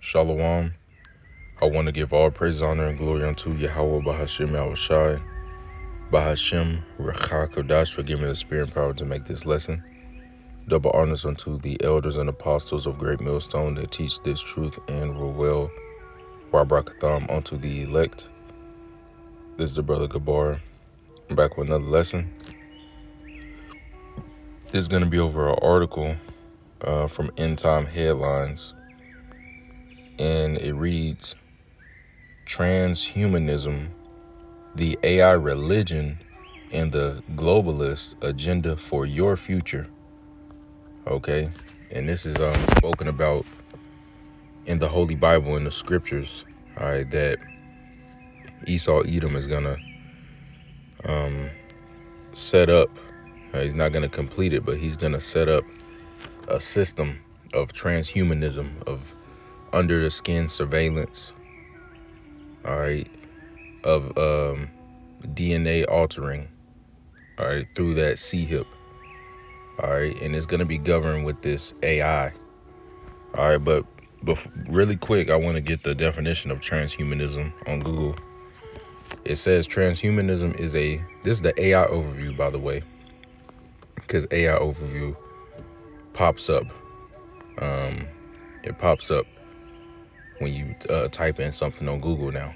Shalom. I want to give all praise, honor, and glory unto Yahweh Bahashim Yahushai. Bahashim Rechah Kodash for giving me the spirit and power to make this lesson. Double honors unto the elders and apostles of Great Millstone that teach this truth and rule well. Wabrakatham unto the elect. This is the brother Gabar. I'm back with another lesson. This is going to be over an article from End Time Headlines. And it reads, Transhumanism, the AI religion, and the globalist agenda for your future. Okay, and this is spoken about in the Holy Bible, in the scriptures. All right, that Esau Edom is gonna set up. He's not gonna complete it, but he's gonna set up a system of transhumanism, of under the skin surveillance. All right, of DNA altering. All right, through that C-hip. All right, and it's gonna be governed with this AI. All right, but really quick, I want to get the definition of transhumanism on Google. It says transhumanism is this is the AI overview, by the way, because AI overview pops up. It pops up when you type in something on Google now.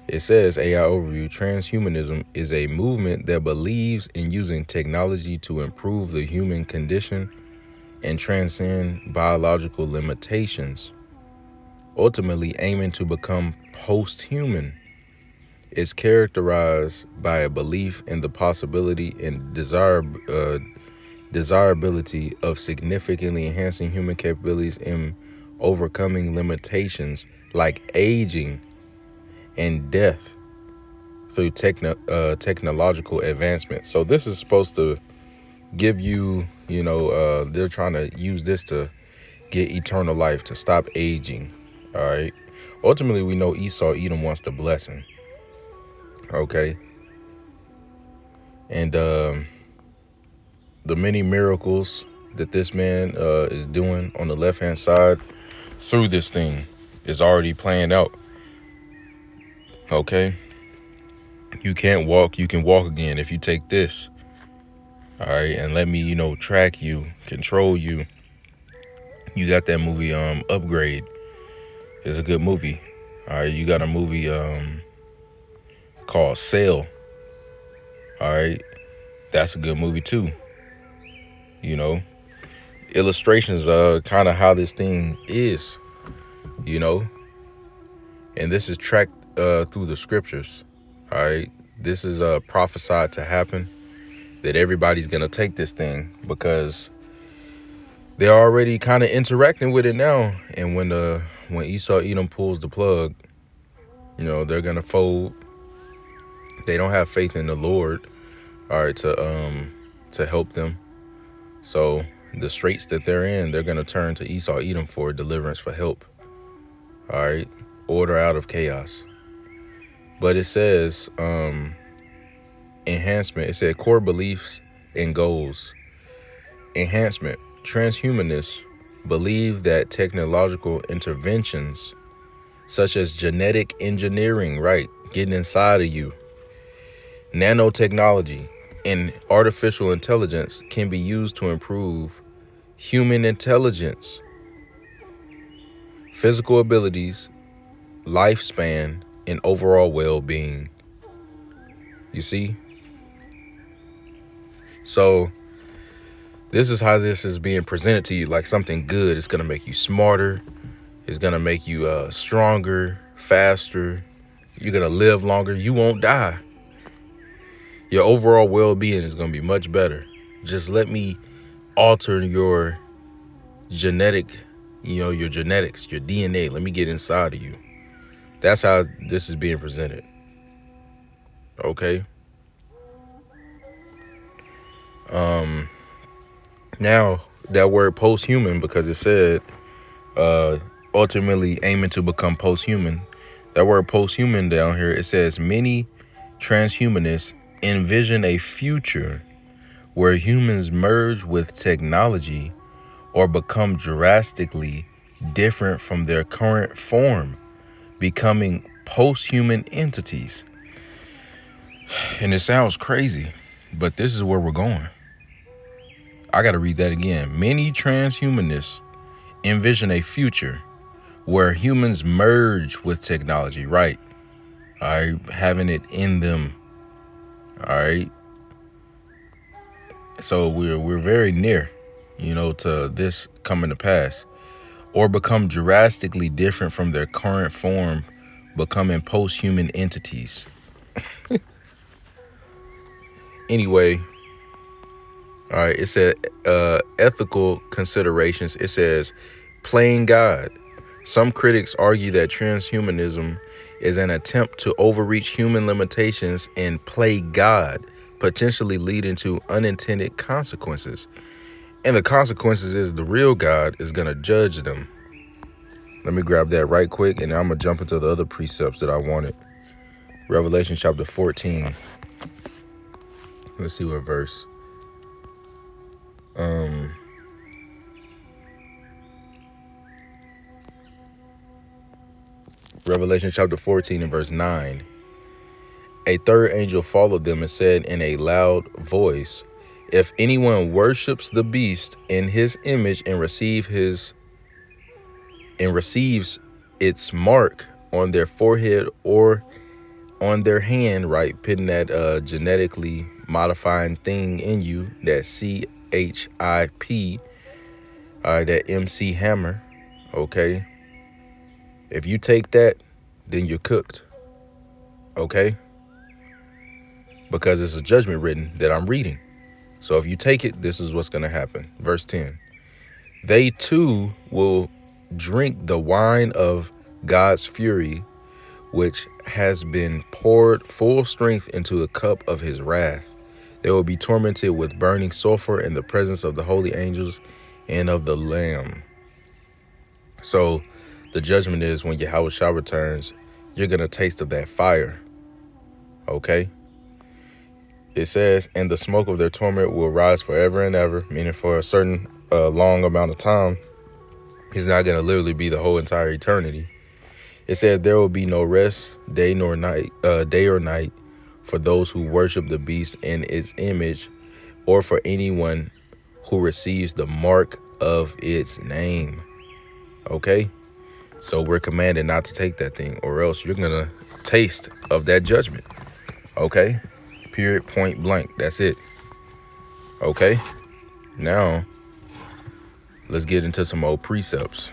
It says AI overview, transhumanism is a movement that believes in using technology to improve the human condition and transcend biological limitations, ultimately aiming to become post-human. It's characterized by a belief in the possibility and desirability of significantly enhancing human capabilities and overcoming limitations like aging and death through technological advancement. So this is supposed to give you, they're trying to use this to get eternal life, to stop aging. All right. Ultimately, we know Esau Edom wants the blessing. Okay. And the many miracles that this man is doing on the left-hand side through this thing is already playing out. Okay. You can't walk, you can walk again if you take this. All right, and let me, track you, control you. You got that movie, Upgrade. It's a good movie. All right, you got a movie called Sail. All right, that's a good movie too. Illustrations of kind of how this thing is, and this is tracked through the scriptures. All right, this is prophesied to happen, that everybody's gonna take this thing because they're already kind of interacting with it now. And when Esau Edom pulls the plug, they're gonna fold. They don't have faith in the Lord, all right, to help them. So the straits that they're in, they're gonna turn to Esau Edom for deliverance, for help. All right, order out of chaos. But it says enhancement. It said core beliefs and goals. Enhancement. Transhumanists believe that technological interventions such as genetic engineering, right, getting inside of you, nanotechnology, and artificial intelligence can be used to improve human intelligence, physical abilities, lifespan, and overall well-being. You see? So this is how this is being presented to you, like something good. It's going to make you smarter. It's going to make you stronger, faster. You're going to live longer. You won't die. Your overall well-being is going to be much better. Just let me alter your genetics, your DNA. Let me get inside of you. That's how this is being presented. Okay. Now, that word post-human, because it said ultimately aiming to become post-human. That word post-human down here, it says many transhumanists envision a future where humans merge with technology or become drastically different from their current form, becoming post-human entities. And it sounds crazy, but this is where we're going. I got to read that again. Many transhumanists envision a future where humans merge with technology, right? All right, having it in them. All right. So we're very near, to this coming to pass, or become drastically different from their current form, becoming post-human entities. Anyway, all right, it said ethical considerations. It says playing God. Some critics argue that transhumanism is an attempt to overreach human limitations and play God, potentially leading to unintended consequences. And the consequences is the real God is going to judge them. Let me grab that right quick, and I'm going to jump into the other precepts that I wanted. Revelation chapter 14. Let's see what verse. Revelation chapter 14 and verse 9. A third angel followed them and said in a loud voice, if anyone worships the beast in his image and receives its mark on their forehead or on their hand, right, putting that genetically modifying thing in you, that CHIP, that MC hammer, okay? If you take that, then you're cooked, okay? Because it's a judgment written that I'm reading. So if you take it, this is what's going to happen. Verse 10. They too will drink the wine of God's fury, which has been poured full strength into the cup of his wrath. They will be tormented with burning sulfur in the presence of the holy angels and of the Lamb. So the judgment is when Yahweh returns, you're going to taste of that fire. Okay? It says, and the smoke of their torment will rise forever and ever, meaning for a certain long amount of time. It's not going to literally be the whole entire eternity. It said there will be no rest, day or night, for those who worship the beast in its image, or for anyone who receives the mark of its name. Okay? So we're commanded not to take that thing, or else you're going to taste of that judgment. Okay? Period, point blank. That's it. Okay? Now, let's get into some old precepts.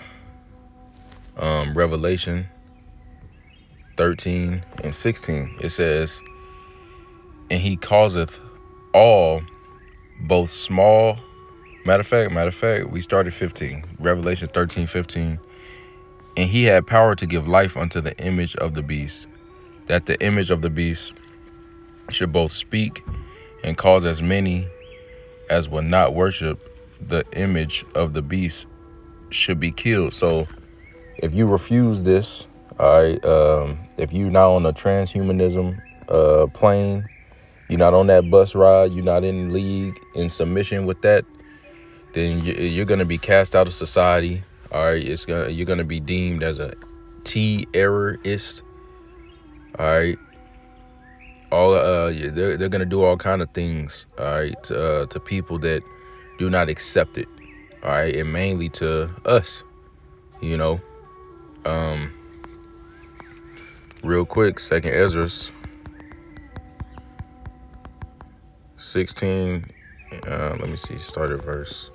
Revelation 13 and 16. It says, and he causeth all, both small. Matter of fact, we started 15. Revelation 13:15. And he had power to give life unto the image of the beast, that the image of the beast should both speak and cause as many as will not worship the image of the beast should be killed. So if you refuse this, all right, if you're not on a transhumanism plane, you're not on that bus ride, you're not in league, in submission with that, then you're going to be cast out of society. All right, you're going to be deemed as a T-errorist. All right. They're going to do all kind of things, all right, to people that do not accept it. All right, and mainly to us, real quick, 2 Ezra 16, let me see, start at verse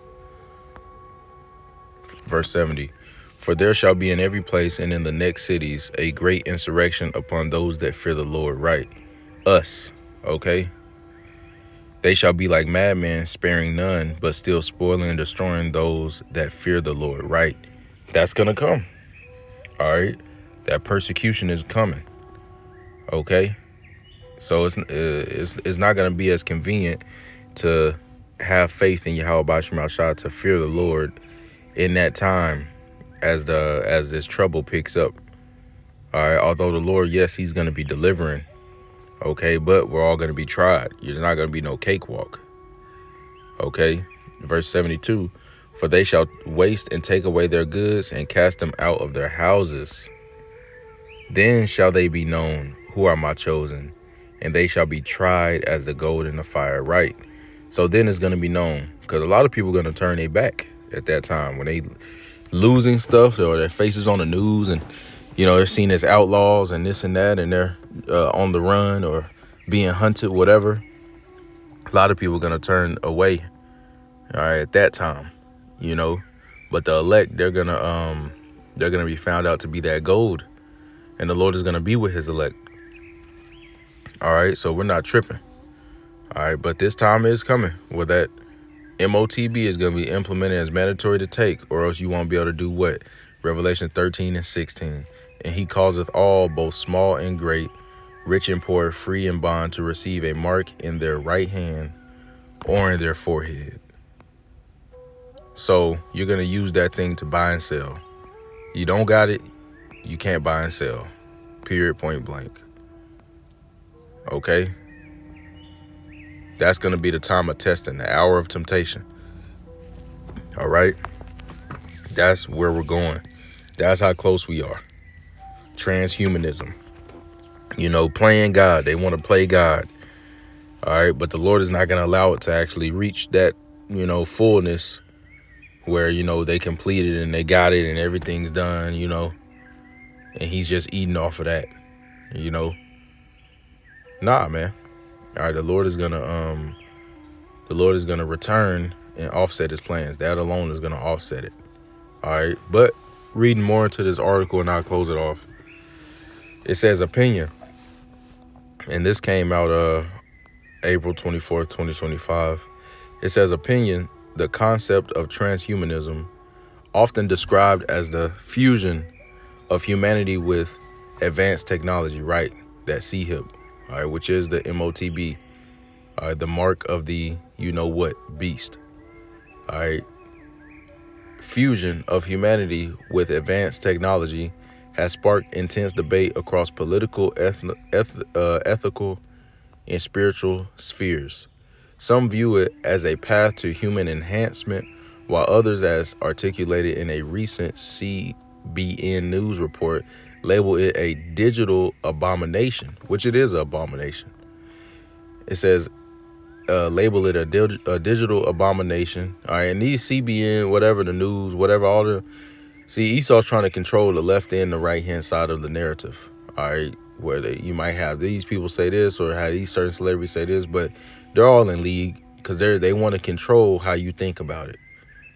70. For there shall be in every place and in the next cities a great insurrection upon those that fear the Lord, right? Us, okay? They shall be like madmen, sparing none, but still spoiling and destroying those that fear the Lord, right? That's gonna come, all right? That persecution is coming, okay? So it's not gonna be as convenient to have faith in Yahweh Bashim Al-Shah, to fear the Lord in that time as this trouble picks up, all right? Although the Lord, yes, he's gonna be delivering, okay, but we're all going to be tried. There's not going to be no cakewalk. Okay. Verse 72. For they shall waste and take away their goods and cast them out of their houses. Then shall they be known who are my chosen, and they shall be tried as the gold in the fire. Right. So then it's going to be known, because a lot of people are going to turn their back at that time when they losing stuff, or their faces on the news, and they're seen as outlaws and this and that, and they're on the run or being hunted, whatever. A lot of people are going to turn away, all right, at that time, but the elect, they're going to be found out to be that gold, and the Lord is going to be with his elect. All right, so we're not tripping. All right, but this time is coming where that MOTB is going to be implemented as mandatory to take, or else you won't be able to do what? Revelation 13 and 16. And he causeth all, both small and great, rich and poor, free and bond, to receive a mark in their right hand or in their forehead. So you're going to use that thing to buy and sell. You don't got it, you can't buy and sell. Period, point blank. Okay? That's going to be the time of testing, the hour of temptation. All right? That's where we're going. That's how close we are. Transhumanism. Playing God. They want to play God. All right? But the Lord is not going to allow it to actually reach that, fullness where, they completed and they got it and everything's done, and he's just eating off of that, Nah, man. All right, the Lord is gonna return and offset his plans. That alone is gonna offset it. All right, but reading more into this article, and I'll close it off. It says opinion, and this came out April 24th, 2025. It says opinion, the concept of transhumanism, often described as the fusion of humanity with advanced technology, right? That CHIP, all right, which is the MOTB, the mark of the beast. All right. Fusion of humanity with advanced technology has sparked intense debate across political, ethical, and spiritual spheres. Some view it as a path to human enhancement, while others, as articulated in a recent CBN News report, label it a digital abomination, which it is an abomination. It says, label it a digital abomination. All right, and these CBN, whatever, the news, whatever, Esau's trying to control the left and the right hand side of the narrative. All right, where you might have these people say this, or have these certain celebrities say this, but they're all in league because they want to control how you think about it.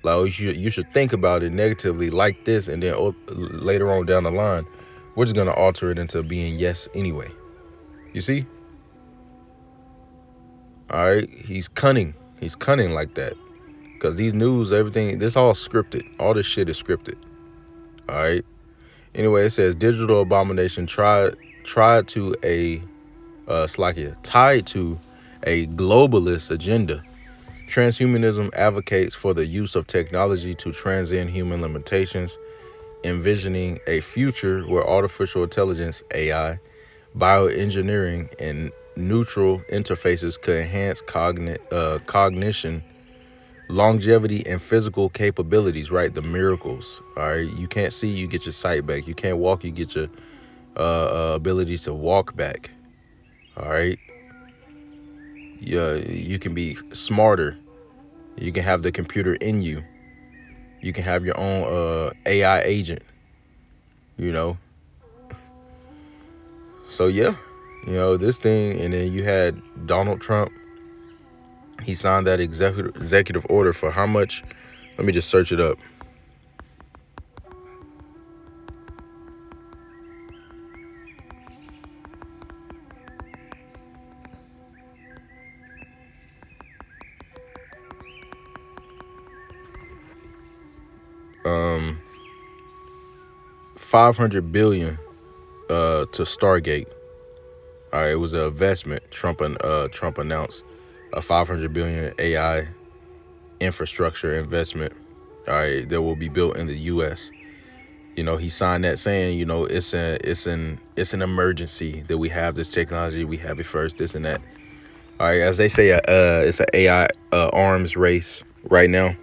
Like, you should think about it negatively like this, and then later on down the line, we're just gonna alter it into being yes anyway. You see? All right, he's cunning. He's cunning like that, because these news, everything, this all scripted. All this shit is scripted. All right. Anyway, it says digital abomination tied to a globalist agenda. Transhumanism advocates for the use of technology to transcend human limitations, envisioning a future where artificial intelligence, AI, bioengineering, and neutral interfaces could enhance cognition, longevity, and physical capabilities, right? The miracles. All right. You can't see, you get your sight back. You can't walk, you get your ability to walk back. All right. You can be smarter. You can have the computer in you. You can have your own AI agent, So yeah, this thing. And then you had Donald Trump. He signed that executive order for how much? Let me just search it up. $500 billion to Stargate. All right, it was an investment. Trump announced a $500 billion AI infrastructure investment. All right, that will be built in the U.S. He signed that saying, it's an emergency that we have this technology. We have it first, this and that. All right, as they say, it's an AI arms race right now.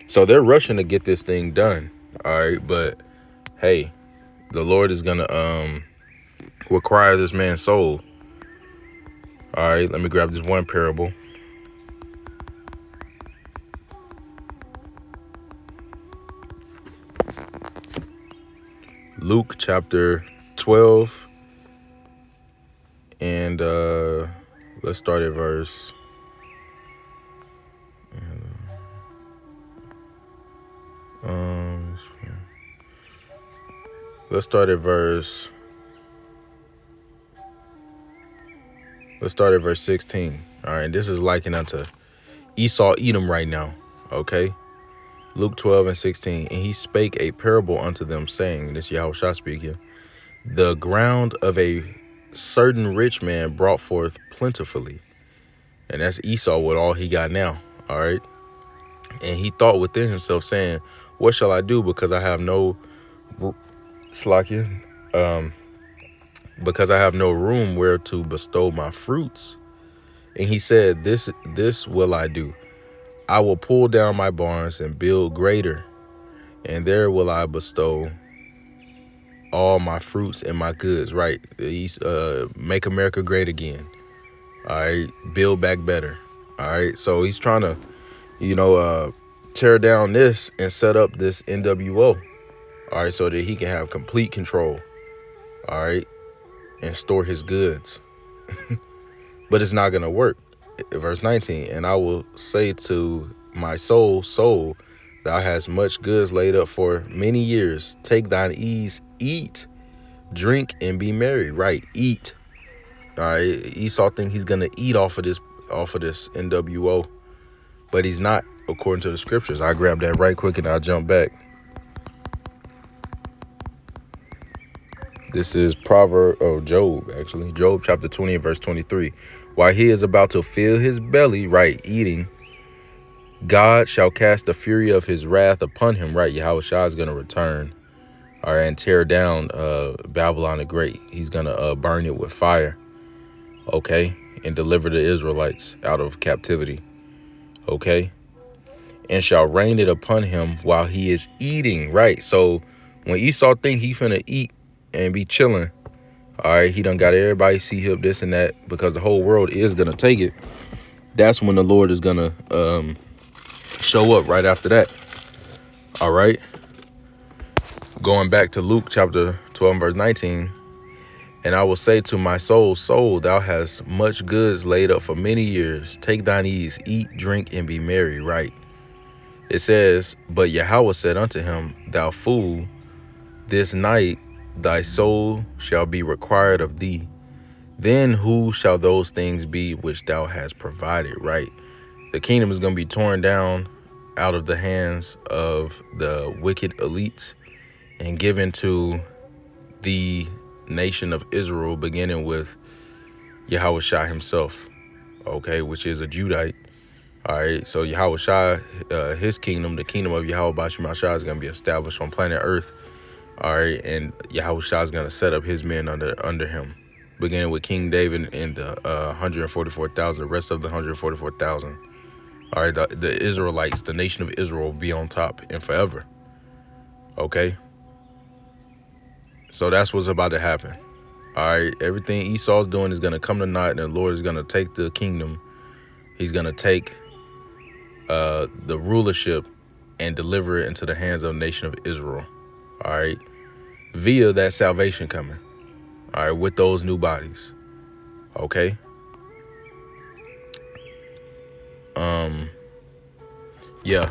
So they're rushing to get this thing done. All right. But hey, the Lord is going to require this man's soul. All right. Let me grab this one parable. Luke chapter 12. And let's start at verse. Let's start at verse 16. All right, this is likened unto Esau Edom right now. Okay, Luke 12 and 16. And he spake a parable unto them, saying, this Yahushua speaking, the ground of a certain rich man brought forth plentifully. And that's Esau with all he got now. All right. And he thought within himself, saying, what shall I do, because I have no because I have no room where to bestow my fruits. And he said, this will I do. I will pull down my barns and build greater, and there will I bestow all my fruits and my goods. Right. He's make America great again. All right. Build back better. All right. So he's trying to, tear down this and set up this NWO. All right. So that he can have complete control. All right. And store his goods. But it's not going to work. Verse 19, and I will say to my soul, thou hast much goods laid up for many years. Take thine ease, eat, drink, and be merry. Right, eat. All right, Esau think he's gonna eat off of this NWO, but he's not, according to the scriptures. I grab that right quick and I'll jump back. This is Job, actually. Job chapter 20 and verse 23. While he is about to fill his belly, right, eating, God shall cast the fury of his wrath upon him, right? Yahushua is going to return, all right, and tear down Babylon the Great. He's going to burn it with fire, okay, and deliver the Israelites out of captivity, okay, and shall rain it upon him while he is eating, right? So when Esau think he finna eat and be chilling, all right, he done got everybody see him this and that, because the whole world is gonna take it. That's when the Lord is gonna show up right after that. All right. Going back to Luke chapter 12 verse 19. And I will say to my soul, thou hast much goods laid up for many years. Take thine ease, eat, drink, and be merry. Right. It says, but Yahweh said unto him, thou fool, this night thy soul shall be required of thee. Then who shall those things be which thou hast provided? Right. The kingdom is going to be torn down out of the hands of the wicked elites and given to the nation of Israel, beginning with Yahushua himself, okay, which is a Judite. All right. So Yahushua, his kingdom, the kingdom of Yahweh Bashim Ashah, is going to be established on planet Earth. All right. And Yahushua is going to set up his men under him, beginning with King David and the 144,000, the rest of the 144,000. All right. The Israelites, the nation of Israel, will be on top and forever. Okay. So that's what's about to happen. All right. Everything Esau's doing is going to come to naught, and the Lord is going to take the kingdom. He's going to take the rulership and deliver it into the hands of the nation of Israel. All right. Via that salvation coming. All right. With those new bodies. Okay. Yeah.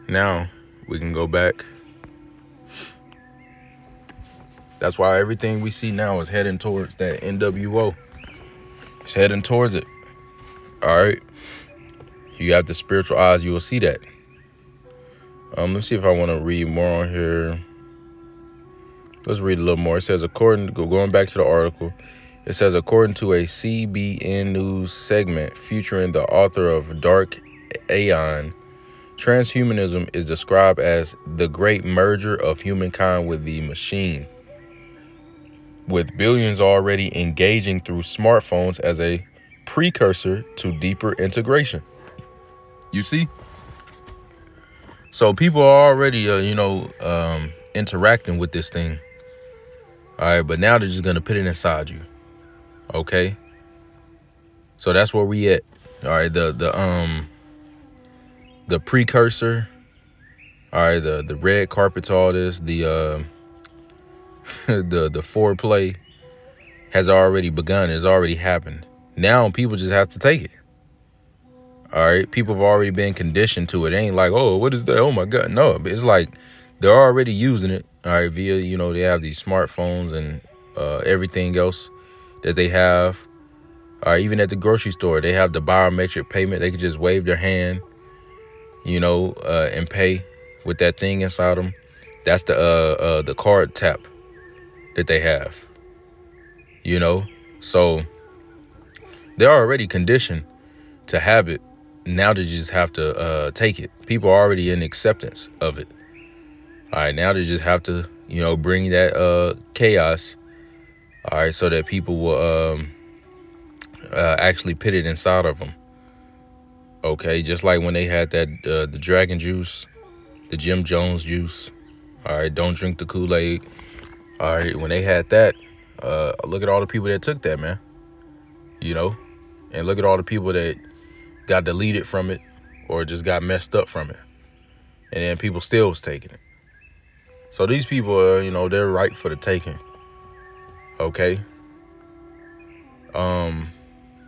Now we can go back. That's why everything we see now is heading towards that NWO. It's heading towards it. All right. You have the spiritual eyes, you will see that. Let's see if I want to read more on here. Let's read a little more. It says, going back to the article, it says, according to a CBN News segment featuring the author of Dark Aeon, transhumanism is described as the great merger of humankind with the machine, with billions already engaging through smartphones as a precursor to deeper integration. You see? So people are already, interacting with this thing. All right, but now they're just gonna put it inside you. Okay. So that's where we at. All right, the precursor. All right, the red carpet to all this, the foreplay has already begun. It's already happened. Now people just have to take it. All right, people have already been conditioned to it. It ain't like, oh, what is that? Oh my God, no. It's like they're already using it. All right, via they have these smartphones and everything else that they have. All right, even at the grocery store, they have the biometric payment. They can just wave their hand, and pay with that thing inside them. That's the card tap that they have. So they're already conditioned to have it. Now they just have to take it. People are already in acceptance of it. All right, now they just have to, bring that chaos. All right, so that people will actually put it inside of them. Okay, just like when they had that the dragon juice, the Jim Jones juice. All right, don't drink the Kool-Aid. All right, when they had that, look at all the people that took that, man. And look at all the people that got deleted from it or just got messed up from it. And then people still was taking it. So these people are, they're right for the taking. Okay.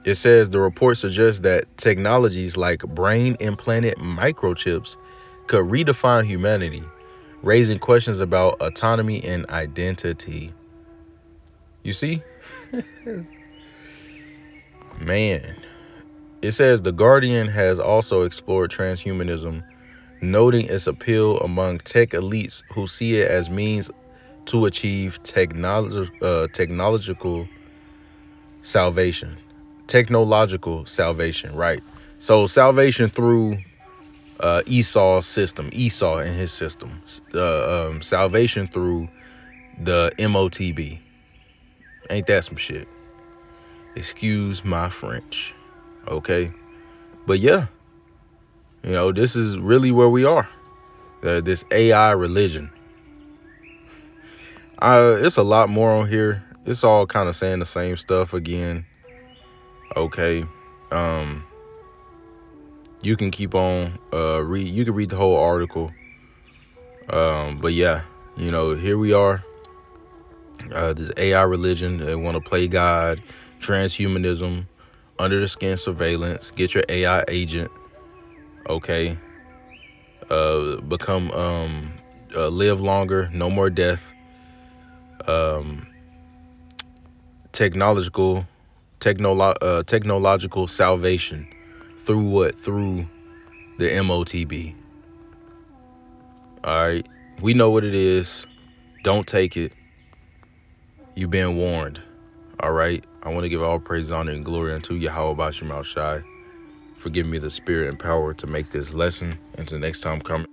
It says the report suggests that technologies like brain implanted microchips could redefine humanity, raising questions about autonomy and identity. You see? Man. It says the Guardian has also explored transhumanism, noting its appeal among tech elites who see it as means to achieve technological salvation. Technological salvation, right? So salvation through Esau's system, Esau and his system. Salvation through the MOTB. Ain't that some shit? Excuse my French. Okay. But yeah, this is really where we are. This AI religion. It's a lot more on here. It's all kind of saying the same stuff again. Okay. You can keep on you can read the whole article. But yeah, here we are. This AI religion, they want to play God, transhumanism, under the skin surveillance, get your AI agent, okay, become live longer, no more death, technological salvation through what? Through the MOTB. All right, we know what it is. Don't take it. You've been warned. All right. I want to give all praise, honor, and glory unto Yahweh Bashim Al Shai for giving me the spirit and power to make this lesson. Until next time, come.